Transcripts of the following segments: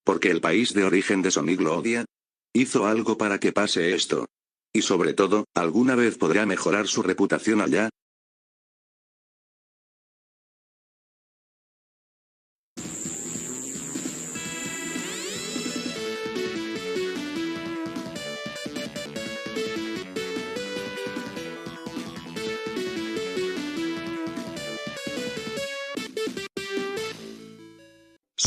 porque el país de origen de Sonic lo odia. ¿Hizo algo para que pase esto? Y sobre todo, ¿alguna vez podrá mejorar su reputación allá?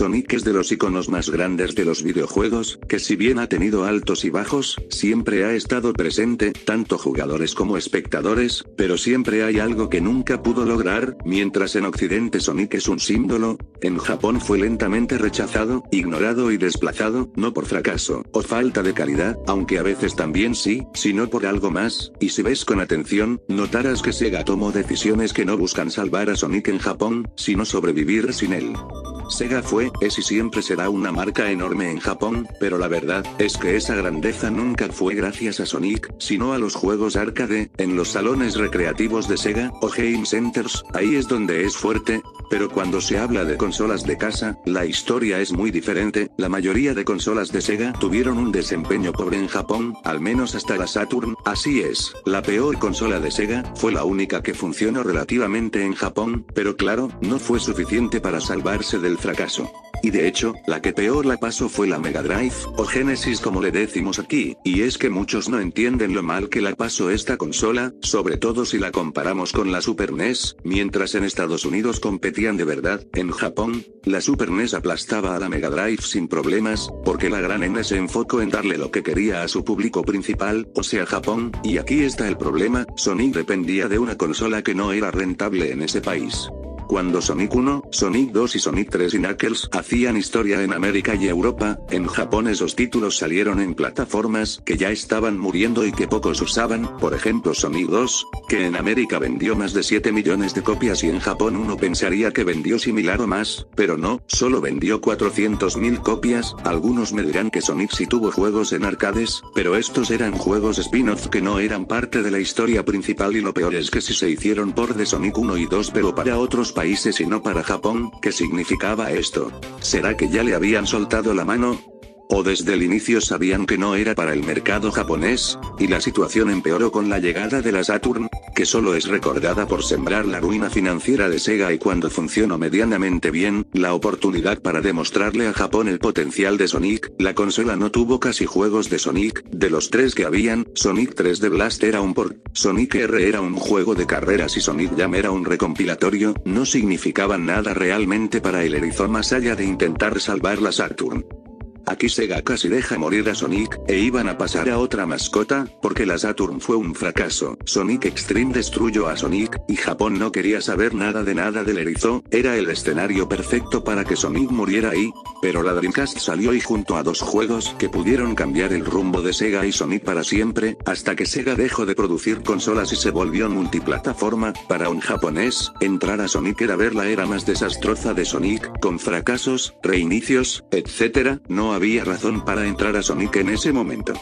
Sonic es de los iconos más grandes de los videojuegos, que si bien ha tenido altos y bajos, siempre ha estado presente, tanto jugadores como espectadores, pero siempre hay algo que nunca pudo lograr. Mientras en Occidente Sonic es un símbolo, en Japón fue lentamente rechazado, ignorado y desplazado, no por fracaso o falta de calidad, aunque a veces también sí, sino por algo más, y si ves con atención, notarás que Sega tomó decisiones que no buscan salvar a Sonic en Japón, sino sobrevivir sin él. Sega fue, es y siempre será una marca enorme en Japón, pero la verdad es que esa grandeza nunca fue gracias a Sonic, sino a los juegos arcade, en los salones recreativos de Sega, o Game Centers, ahí es donde es fuerte. Pero cuando se habla de consolas de casa, la historia es muy diferente. La mayoría de consolas de Sega tuvieron un desempeño pobre en Japón, al menos hasta la Saturn. Así es, la peor consola de Sega fue la única que funcionó relativamente en Japón, pero claro, no fue suficiente para salvarse del fracaso. Y de hecho, la que peor la pasó fue la Mega Drive, o Genesis como le decimos aquí, y es que muchos no entienden lo mal que la pasó esta consola, sobre todo si la comparamos con la Super NES. Mientras en Estados Unidos competían de verdad, en Japón, la Super NES aplastaba a la Mega Drive sin problemas, porque la gran N se enfocó en darle lo que quería a su público principal, o sea Japón, y aquí está el problema, Sonic dependía de una consola que no era rentable en ese país. Cuando Sonic 1, Sonic 2 y Sonic 3 y Knuckles hacían historia en América y Europa, en Japón esos títulos salieron en plataformas que ya estaban muriendo y que pocos usaban, por ejemplo Sonic 2, que en América vendió más de 7 millones de copias y en Japón uno pensaría que vendió similar o más, pero no, solo vendió 400.000 copias. Algunos me dirán que Sonic sí tuvo juegos en arcades, pero estos eran juegos spin-off que no eran parte de la historia principal y lo peor es que sí se hicieron por de Sonic 1 y 2 pero para otros países y no para Japón. ¿Qué significaba esto? ¿Será que ya le habían soltado la mano? ¿O desde el inicio sabían que no era para el mercado japonés? Y la situación empeoró con la llegada de la Saturn, que solo es recordada por sembrar la ruina financiera de Sega y cuando funcionó medianamente bien, la oportunidad para demostrarle a Japón el potencial de Sonic. La consola no tuvo casi juegos de Sonic, de los 3 que habían, Sonic 3D Blast era un port, Sonic R era un juego de carreras y Sonic Jam era un recompilatorio, no significaban nada realmente para el erizo más allá de intentar salvar la Saturn. Aquí Sega casi deja morir a Sonic, e iban a pasar a otra mascota, porque la Saturn fue un fracaso. Sonic Extreme destruyó a Sonic, y Japón no quería saber nada del erizo, era el escenario perfecto para que Sonic muriera ahí. Pero la Dreamcast salió y junto a dos juegos que pudieron cambiar el rumbo de Sega y Sonic para siempre, hasta que Sega dejó de producir consolas y se volvió multiplataforma. Para un japonés, entrar a Sonic era ver la era más desastrosa de Sonic, con fracasos, reinicios, etc. No había razón para entrar a Sonic en ese momento.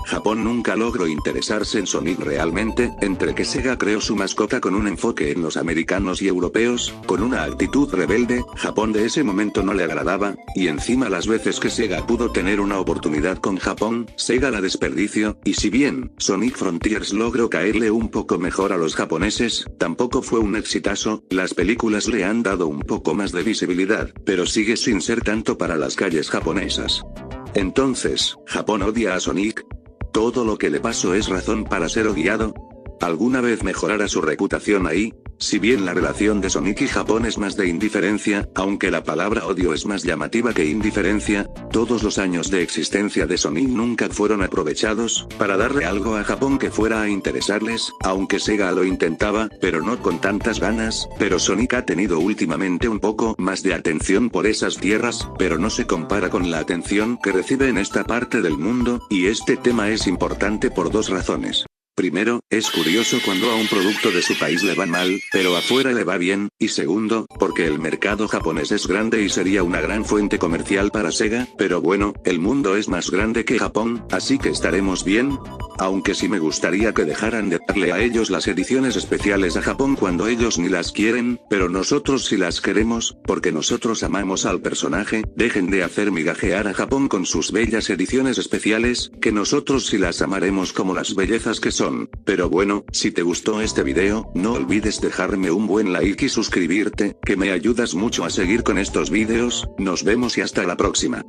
Japón nunca logró interesarse en Sonic realmente, entre que Sega creó su mascota con un enfoque en los americanos y europeos, con una actitud rebelde, Japón de ese momento no le agradaba, y encima las veces que Sega pudo tener una oportunidad con Japón, Sega la desperdició, y si bien, Sonic Frontiers logró caerle un poco mejor a los japoneses, tampoco fue un exitazo, las películas le han dado un poco más de visibilidad, pero sigue sin ser tanto para las calles japonesas. Entonces, ¿Japón odia a Sonic? ¿Todo lo que le pasó es razón para ser odiado? ¿Alguna vez mejorará su reputación ahí? Si bien la relación de Sonic y Japón es más de indiferencia, aunque la palabra odio es más llamativa que indiferencia, todos los años de existencia de Sonic nunca fueron aprovechados para darle algo a Japón que fuera a interesarles, aunque Sega lo intentaba, pero no con tantas ganas. Pero Sonic ha tenido últimamente un poco más de atención por esas tierras, pero no se compara con la atención que recibe en esta parte del mundo, y este tema es importante por dos razones. Primero, es curioso cuando a un producto de su país le va mal, pero afuera le va bien, y segundo, porque el mercado japonés es grande y sería una gran fuente comercial para Sega, pero bueno, el mundo es más grande que Japón, así que estaremos bien. Aunque sí me gustaría que dejaran de darle a ellos las ediciones especiales a Japón cuando ellos ni las quieren, pero nosotros sí las queremos, porque nosotros amamos al personaje. Dejen de hacer migajear a Japón con sus bellas ediciones especiales, que nosotros sí las amaremos como las bellezas que son. Pero bueno, si te gustó este video, no olvides dejarme un buen like y suscribirte, que me ayudas mucho a seguir con estos videos. Nos vemos y hasta la próxima.